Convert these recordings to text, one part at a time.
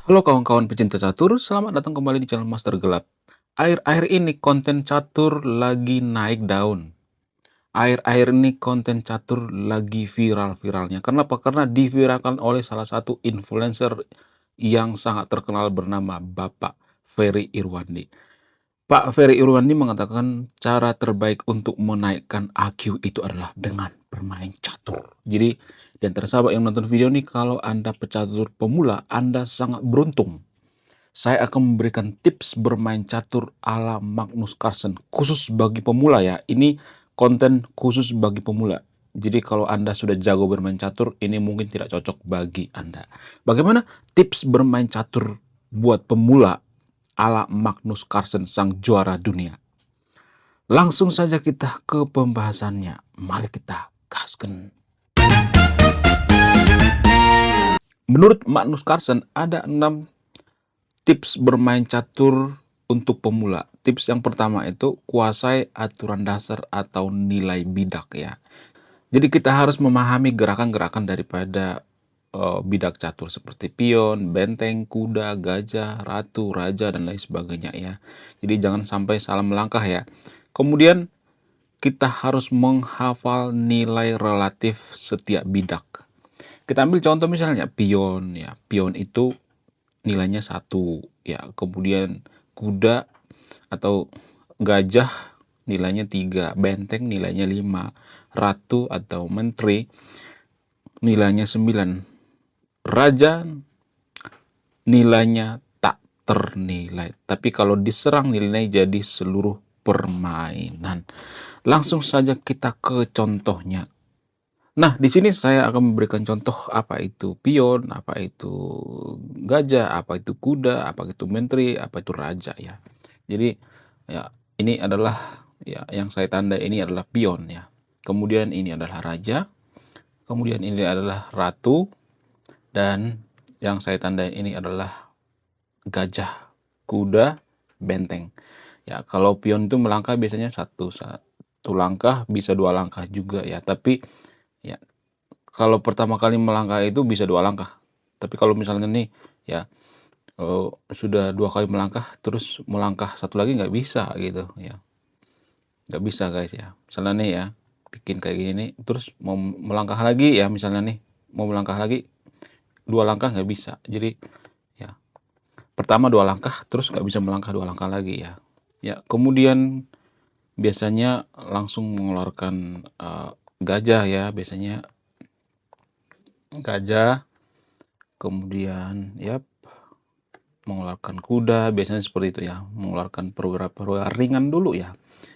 Halo kawan-kawan pecinta catur, selamat datang kembali di channel Master Gelap. Akhir-akhir ini konten catur lagi naik daun. Akhir-akhir ini konten catur lagi viral-viralnya. Kenapa? Karena diviralkan oleh salah satu influencer yang sangat terkenal bernama Bapak Ferry Irwandi. Pak Ferry Irwandi mengatakan cara terbaik untuk menaikkan IQ itu adalah dengan bermain catur. Jadi, di antara sahabat yang nonton video ini, kalau Anda pecatur pemula, Anda sangat beruntung. Saya akan memberikan tips bermain catur ala Magnus Carlsen, khusus bagi pemula ya. Ini konten khusus bagi pemula. Jadi kalau Anda sudah jago bermain catur, ini mungkin tidak cocok bagi Anda. Bagaimana tips bermain catur buat pemula ala Magnus Carlsen, sang juara dunia? Langsung saja kita ke pembahasannya. Mari kita gaskan. Menurut Magnus Carlsen, ada 6 tips bermain catur untuk pemula. Tips yang pertama itu kuasai aturan dasar atau nilai bidak ya. Jadi kita harus memahami gerakan-gerakan daripada bidak catur seperti pion, benteng, kuda, gajah, ratu, raja dan lain sebagainya ya. Jadi jangan sampai salah melangkah ya. Kemudian kita harus menghafal nilai relatif setiap bidak. Kita ambil contoh misalnya pion ya. Pion itu nilainya 1 ya, kemudian kuda atau gajah nilainya 3, benteng nilainya 5, ratu atau menteri nilainya 9, raja nilainya tak ternilai. Tapi kalau diserang nilainya jadi seluruh permainan. Langsung saja kita ke contohnya. Nah, di sini saya akan memberikan contoh apa itu pion, apa itu gajah, apa itu kuda, apa itu menteri, apa itu raja ya. Jadi ya ini adalah ya yang saya tanda ini adalah pion ya. Kemudian ini adalah raja, kemudian ini adalah ratu dan yang saya tanda ini adalah gajah, kuda, benteng. Ya, kalau pion itu melangkah biasanya satu langkah bisa 2 langkah juga ya. Tapi ya kalau pertama kali melangkah itu bisa 2 langkah. Tapi kalau misalnya nih ya sudah 2 kali melangkah terus melangkah satu lagi nggak bisa gitu ya. Nggak bisa guys ya. Misalnya nih ya bikin kayak gini nih terus mau melangkah lagi ya misalnya nih mau melangkah lagi 2 langkah nggak bisa. Jadi ya pertama 2 langkah terus nggak bisa melangkah 2 langkah lagi ya. Ya kemudian biasanya langsung mengeluarkan gajah ya biasanya gajah kemudian ya mengeluarkan kuda, biasanya seperti itu ya, mengeluarkan perwira-perwira ringan dulu ya.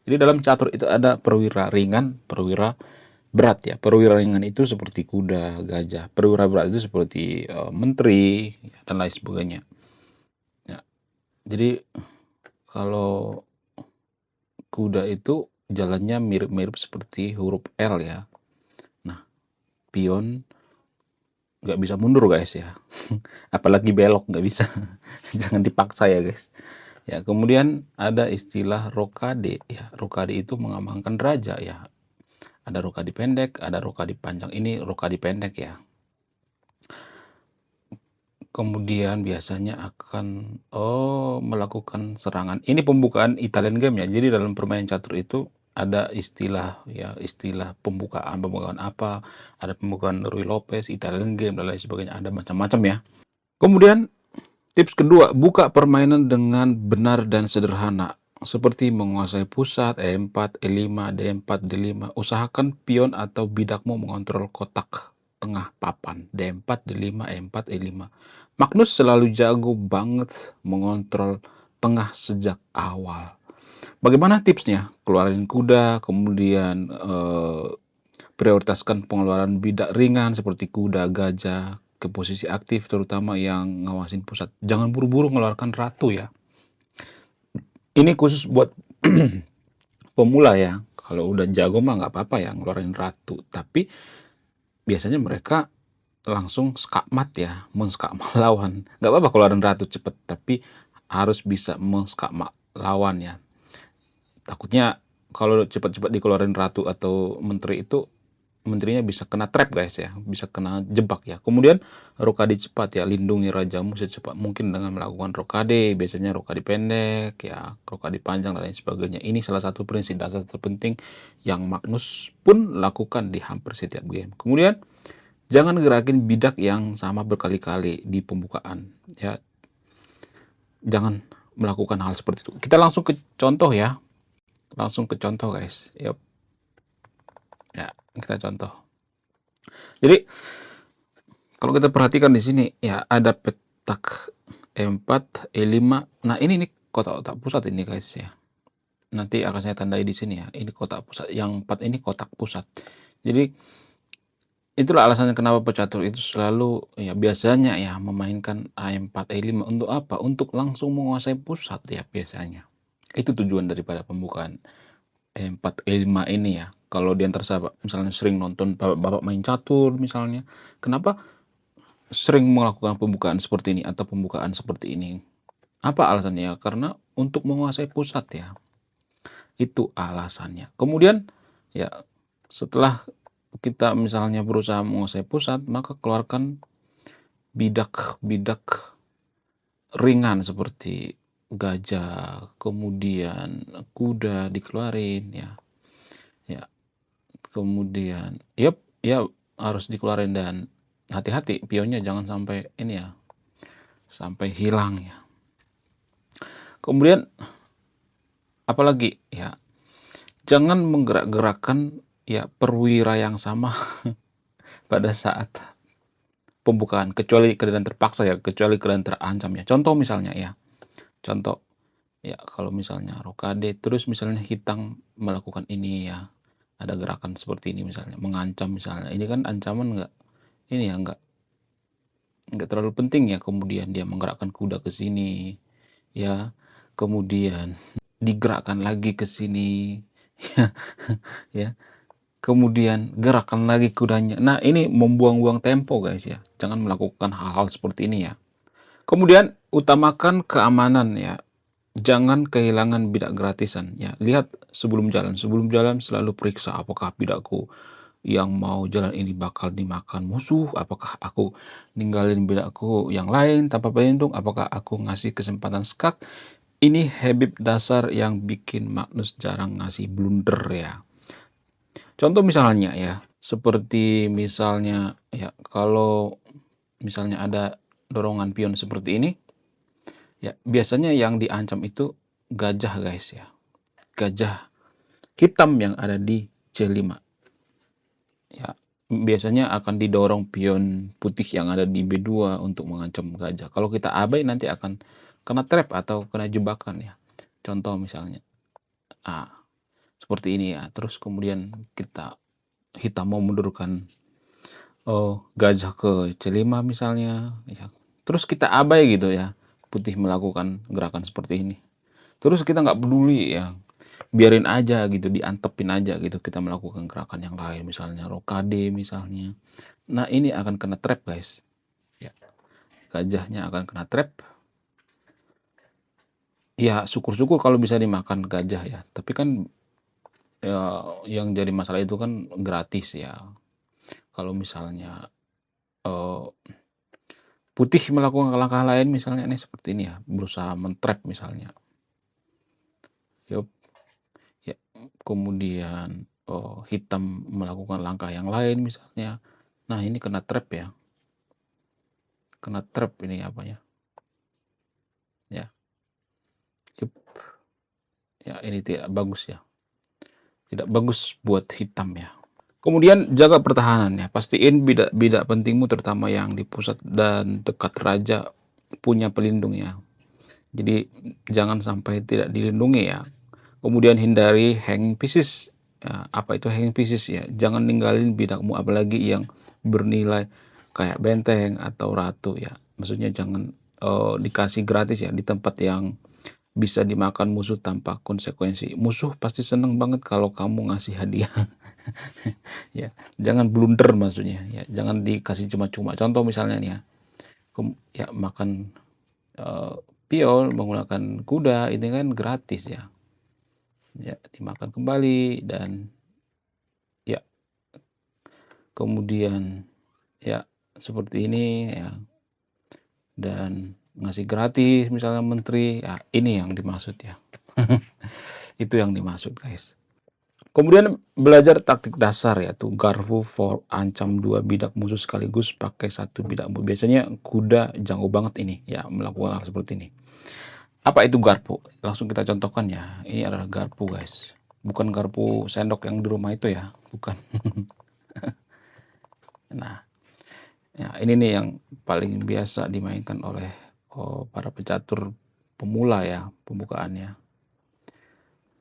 Jadi dalam catur itu ada perwira ringan, perwira berat ya. Perwira ringan itu seperti kuda, gajah. Perwira berat itu seperti menteri dan lain sebagainya. Ya. Jadi kalau kuda itu jalannya mirip-mirip seperti huruf L ya. Nah, pion nggak bisa mundur guys ya. Apalagi belok nggak bisa. Jangan dipaksa ya guys. Ya, kemudian ada istilah rokade ya. Rokade itu mengamankan raja ya. Ada rokade pendek, ada rokade panjang. Ini rokade pendek ya. Kemudian biasanya akan melakukan serangan. Ini pembukaan Italian game ya. Jadi dalam permainan catur itu ada istilah ya, istilah pembukaan apa, ada pembukaan Rui Lopez, Italian game dan lain sebagainya. Ada macam-macam ya. Kemudian tips kedua, buka permainan dengan benar dan sederhana, seperti menguasai pusat, E4, E5, D4, D5. Usahakan pion atau bidakmu mengontrol kotak tengah papan, D4, D5, E4, E5. Magnus selalu jago banget mengontrol tengah sejak awal. Bagaimana tipsnya? Keluarin kuda, kemudian prioritaskan pengeluaran bidak ringan seperti kuda, gajah, ke posisi aktif terutama yang ngawasin pusat. Jangan buru-buru mengeluarkan ratu ya. Ini khusus buat pemula ya. Kalau udah jago mah nggak apa-apa ya ngeluarin ratu. Tapi biasanya mereka langsung skakmat ya, menskakmat lawan. Nggak apa-apa keluarin ratu cepet, tapi harus bisa menskakmat lawan ya. Takutnya kalau cepat-cepat dikeluarin ratu atau menteri itu menterinya bisa kena trap guys ya, bisa kena jebak ya. Kemudian rokade cepat ya, lindungi rajamu secepat mungkin dengan melakukan rokade, biasanya rokade pendek ya, rokade panjang dan lain sebagainya. Ini salah satu prinsip dasar terpenting yang Magnus pun lakukan di hampir setiap game. Kemudian jangan gerakin bidak yang sama berkali-kali di pembukaan ya. Jangan melakukan hal seperti itu. Kita langsung ke contoh ya. Langsung ke contoh guys. Yap. Ya, kita contoh. Jadi kalau kita perhatikan di sini ya ada petak E4, E5. Nah, ini nih kotak-kotak pusat ini guys ya. Nanti akan saya tandai di sini ya. Ini kotak pusat. Yang 4 ini kotak pusat. Jadi itulah alasannya kenapa pecatur itu selalu ya biasanya ya memainkan A4, E5 untuk apa? Untuk langsung menguasai pusat ya biasanya. Itu tujuan daripada pembukaan E4, E5 ini ya. Kalau di antara sahabat misalnya sering nonton bapak main catur misalnya, kenapa sering melakukan pembukaan seperti ini atau pembukaan seperti ini? Apa alasannya? Karena untuk menguasai pusat ya. Itu alasannya. Kemudian ya setelah kita misalnya berusaha menguasai pusat, maka keluarkan bidak-bidak ringan seperti gajah, kemudian kuda dikeluarin ya. Ya, kemudian ya harus dikeluarin dan hati-hati pionnya jangan sampai ini ya, sampai hilang ya. Kemudian apalagi ya, jangan menggerak-gerakkan ya perwira yang sama pada saat pembukaan kecuali keadaan terpaksa ya, kecuali keadaan terancam ya. Contoh misalnya ya, contoh ya kalau misalnya rokade terus misalnya Hitang melakukan ini ya, ada gerakan seperti ini misalnya, mengancam misalnya. Ini kan ancaman enggak ini ya, enggak terlalu penting ya, kemudian dia menggerakkan kuda ke sini ya, kemudian digerakkan lagi ke sini ya, ya. Kemudian gerakan lagi kudanya. Nah, ini membuang-buang tempo guys ya. Jangan melakukan hal-hal seperti ini ya. Kemudian utamakan keamanan ya. Jangan kehilangan bidak gratisan ya. Lihat sebelum jalan selalu periksa apakah bidakku yang mau jalan ini bakal dimakan musuh, apakah aku ninggalin bidakku yang lain tanpa pelindung, apakah aku ngasih kesempatan skak. Ini habit dasar yang bikin Magnus jarang ngasih blunder ya. Contoh misalnya ya, seperti misalnya ya kalau misalnya ada dorongan pion seperti ini, ya biasanya yang diancam itu gajah guys ya. Gajah hitam yang ada di C5. Ya, biasanya akan didorong pion putih yang ada di B2 untuk mengancam gajah. Kalau kita abai nanti akan kena trap atau kena jebakan ya. Contoh misalnya. Ah, seperti ini ya. Terus kemudian kita hitam mau mundurkan gajah ke C5 misalnya ya. Terus kita abai gitu ya, putih melakukan gerakan seperti ini. Terus kita nggak peduli ya, biarin aja gitu, diantepin aja gitu, kita melakukan gerakan yang lain misalnya rokade misalnya. Nah, ini akan kena trap guys ya, gajahnya akan kena trap. Ya syukur-syukur kalau bisa dimakan gajah ya, tapi kan ya yang jadi masalah itu kan gratis ya. Kalau misalnya putih melakukan langkah lain misalnya nih seperti ini ya, berusaha men-trap misalnya. Yup, ya, kemudian hitam melakukan langkah yang lain misalnya. Nah, ini kena trap ya. Kena trap ini apanya. Ya. Yup. Ya, ini tidak bagus ya. Tidak bagus buat hitam ya. Kemudian jaga pertahanan ya. Pastiin bidak-bidak pentingmu terutama yang di pusat dan dekat raja punya pelindung ya. Jadi jangan sampai tidak dilindungi ya. Kemudian hindari hanging pieces. Ya, apa itu hanging pieces ya? Jangan ninggalin bidakmu apalagi yang bernilai kayak benteng atau ratu ya. Maksudnya jangan dikasih gratis ya di tempat yang bisa dimakan musuh tanpa konsekuensi. Musuh pasti seneng banget kalau kamu ngasih hadiah. Ya, jangan blunder maksudnya ya. Jangan dikasih cuma-cuma. Contoh misalnya nih ya, ya makan pion menggunakan kuda ini kan gratis ya. Ya, dimakan kembali dan ya kemudian ya seperti ini ya, dan ngasih gratis misalnya menteri, ya ini yang dimaksud ya. Itu yang dimaksud, guys. Kemudian belajar taktik dasar yaitu garpu for ancam 2 bidak musuh sekaligus pakai 1 bidak musuh. Biasanya kuda jago banget ini ya melakukan hal seperti ini. Apa itu garpu? Langsung kita contohkan ya. Ini adalah garpu, guys. Bukan garpu sendok yang di rumah itu ya, bukan. Nah, ya ini nih yang paling biasa dimainkan oleh para pecatur pemula ya, pembukaannya.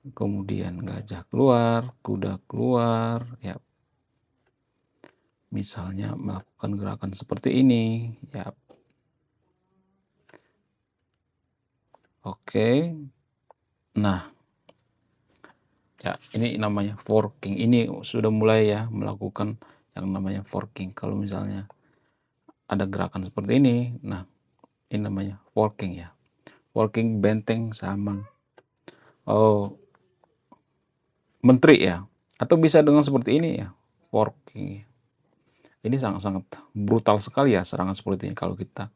Kemudian gajah keluar, kuda keluar, ya. Misalnya melakukan gerakan seperti ini, ya. Oke. Nah, ya ini namanya forking. Ini sudah mulai ya melakukan yang namanya forking. Kalau misalnya ada gerakan seperti ini, nah ini namanya forking ya. Forking benteng sama menteri ya. Atau bisa dengan seperti ini ya, forking. Ini sangat-sangat brutal sekali ya serangan seperti ini kalau kita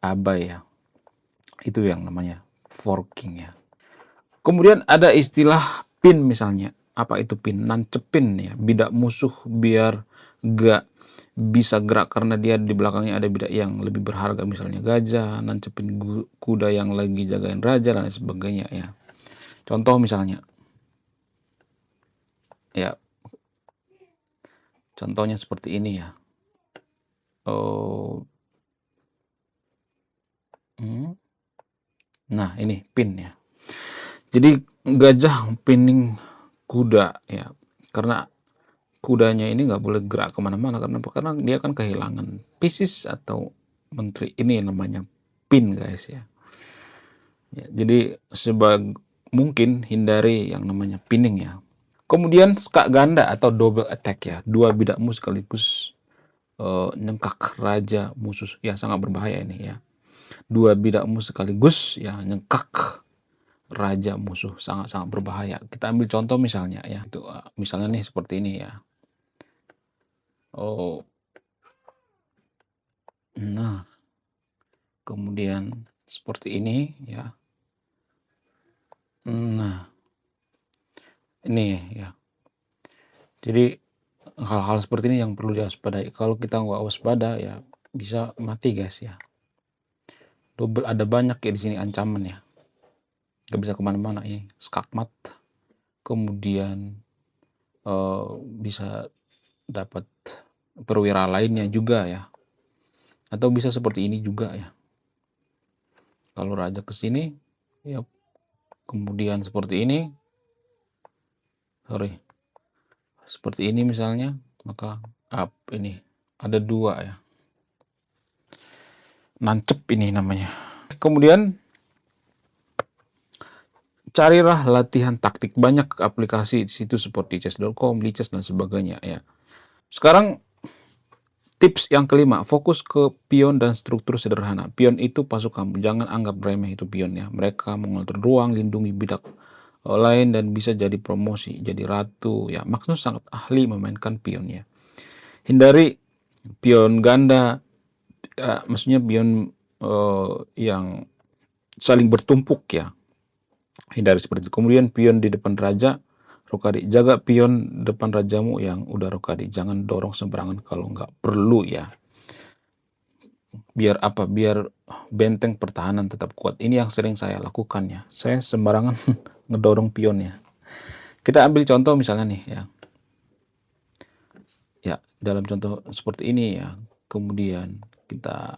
abai ya. Itu yang namanya forking ya. Kemudian ada istilah pin misalnya. Apa itu pin? Nancepin ya, bidak musuh biar gak bisa gerak karena dia di belakangnya ada bidak yang lebih berharga misalnya gajah, nancepin kuda yang lagi jagain raja dan lain sebagainya ya. Contoh misalnya ya, contohnya seperti ini ya. Oh, nah ini pin ya. Jadi gajah pinning kuda ya, karena kudanya ini nggak boleh gerak kemana-mana karena dia kan kehilangan pieces atau menteri. Ini namanya pin, guys ya. Ya, jadi mungkin hindari yang namanya pinning ya. Kemudian skak ganda atau double attack ya, 2 bidakmu sekaligus nyengkak raja musuh ya, sangat berbahaya ini ya. 2 bidakmu sekaligus ya nyengkak raja musuh, sangat-sangat berbahaya. Kita ambil contoh misalnya ya, itu misalnya nih seperti ini ya. Oh, nah kemudian seperti ini ya. Nah ini ya. Jadi hal-hal seperti ini yang perlu diwaspadai. Kalau kita nggak waspada ya bisa mati, guys ya. Ada banyak ya di sini ancaman ya. Nggak bisa kemana-mana ya. Skakmat. Kemudian bisa dapat perwira lainnya juga ya. Atau bisa seperti ini juga ya. Kalau raja ke sini ya, kemudian seperti ini. Seperti ini misalnya, maka ini ada 2 ya. Nancep ini namanya. Kemudian carilah latihan taktik, banyak aplikasi di situ seperti chess.com, lichess dan sebagainya ya. Sekarang tips yang kelima, fokus ke pion dan struktur sederhana. Pion itu pasukan, jangan anggap remeh itu pion ya. Mereka mengatur ruang, lindungi bidak lain dan bisa jadi promosi, jadi ratu ya. Magnus sangat ahli memainkan pion ya. Hindari pion ganda, maksudnya pion yang saling bertumpuk ya. Hindari seperti itu. Kemudian pion di depan raja, rokade. Jaga pion depan rajamu yang udah rokade. Jangan dorong sembarangan kalau nggak perlu ya. Biar apa? Biar benteng pertahanan tetap kuat. Ini yang sering saya lakukan ya. Saya sembarangan ngedorong pionnya. Kita ambil contoh misalnya nih ya. Ya, dalam contoh seperti ini ya. Kemudian kita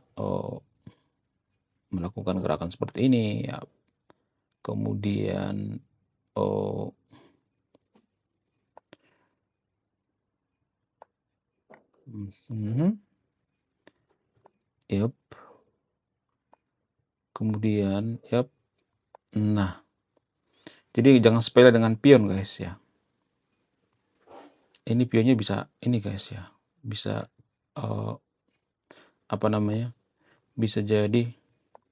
melakukan gerakan seperti ini ya. Kemudian Yup. Kemudian yup. Nah, jadi jangan sepele dengan pion, guys ya. Ini pionnya bisa ini, guys ya. Bisa apa namanya? Bisa jadi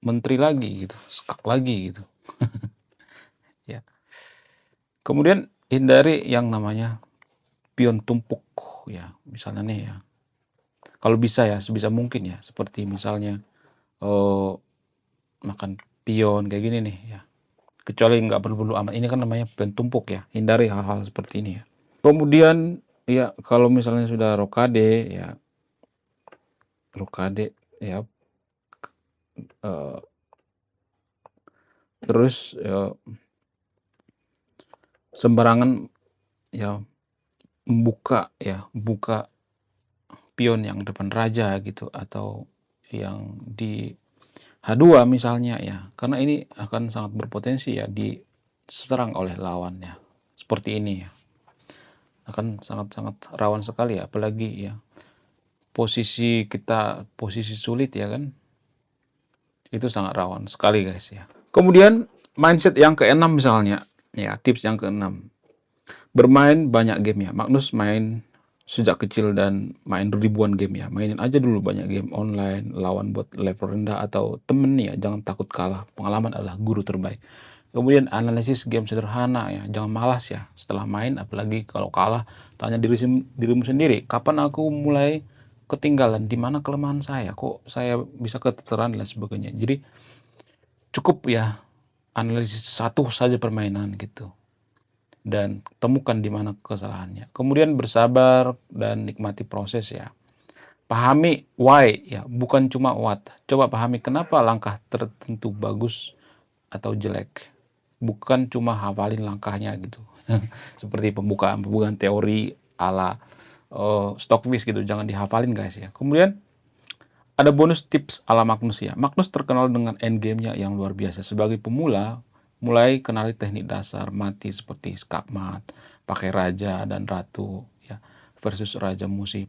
menteri lagi gitu, skak lagi gitu. Ya. Kemudian hindari yang namanya pion tumpuk. ya, misalnya nih ya. Kalau bisa ya, sebisa mungkin ya, seperti misalnya eee, makan pion kayak gini nih ya. Kecuali nggak perlu-perlu amat, ini kan namanya tumpuk ya, hindari hal-hal seperti ini ya. Kemudian ya kalau misalnya sudah rokade ya, rokade ya, eee, terus, sembarangan ya buka pion yang depan raja gitu, atau yang di H2 misalnya ya, karena ini akan sangat berpotensi ya diserang oleh lawannya. Seperti ini ya, akan sangat-sangat rawan sekali ya, apalagi ya posisi kita posisi sulit ya kan, itu sangat rawan sekali guys ya. Kemudian mindset yang keenam misalnya, ya tips yang keenam, bermain banyak game ya. Magnus main sejak kecil dan main ribuan game ya. Mainin aja dulu banyak game online, lawan bot level rendah atau temen ya, jangan takut kalah. Pengalaman adalah guru terbaik. Kemudian analisis game sederhana ya, jangan malas ya setelah main, apalagi kalau kalah, tanya dirimu sendiri, kapan aku mulai ketinggalan, di mana kelemahan saya, kok saya bisa keteteran dan sebagainya. Jadi cukup ya analisis satu saja permainan gitu, dan temukan di mana kesalahannya. Kemudian bersabar dan nikmati proses ya. Pahami why ya, bukan cuma what. Coba pahami kenapa langkah tertentu bagus atau jelek. Bukan cuma hafalin langkahnya gitu. Seperti pembukaan teori ala Stockfish gitu, jangan dihafalin guys ya. Kemudian ada bonus tips ala Magnus ya. Magnus terkenal dengan endgame-nya yang luar biasa. Sebagai pemula, mulai kenali teknik dasar mati seperti skakmat, pakai raja dan ratu ya, versus raja musuh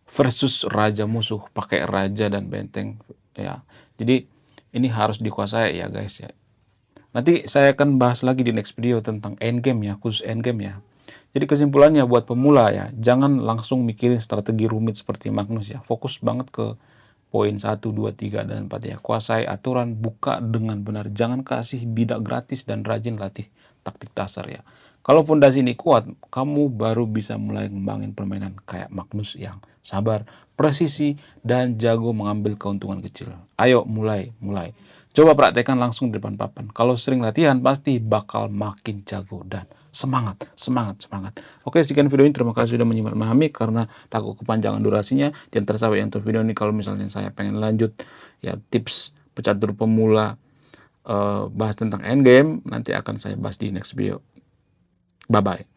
versus raja musuh pakai raja dan benteng ya. Jadi ini harus dikuasai ya guys ya. Nanti saya akan bahas lagi di next video tentang endgame ya, khusus endgame ya. Jadi kesimpulannya buat pemula ya, jangan langsung mikirin strategi rumit seperti Magnus ya. Fokus banget ke poin 1, 2, 3, dan 4 ya. Kuasai aturan, buka dengan benar. Jangan kasih bidak gratis dan rajin latih taktik dasar ya. Kalau fondasi ini kuat, kamu baru bisa mulai ngembangin permainan kayak Magnus yang sabar, presisi, dan jago mengambil keuntungan kecil. Ayo mulai. Coba praktekkan langsung di depan papan. Kalau sering latihan, pasti bakal makin jago dan semangat. Oke, sekian video ini. Terima kasih sudah menyimak memahami, karena takut kepanjangan durasinya. Dan tersahabat yang untuk video ini, kalau misalnya saya pengen lanjut ya tips pecatur pemula, bahas tentang endgame, nanti akan saya bahas di next video. Bye bye.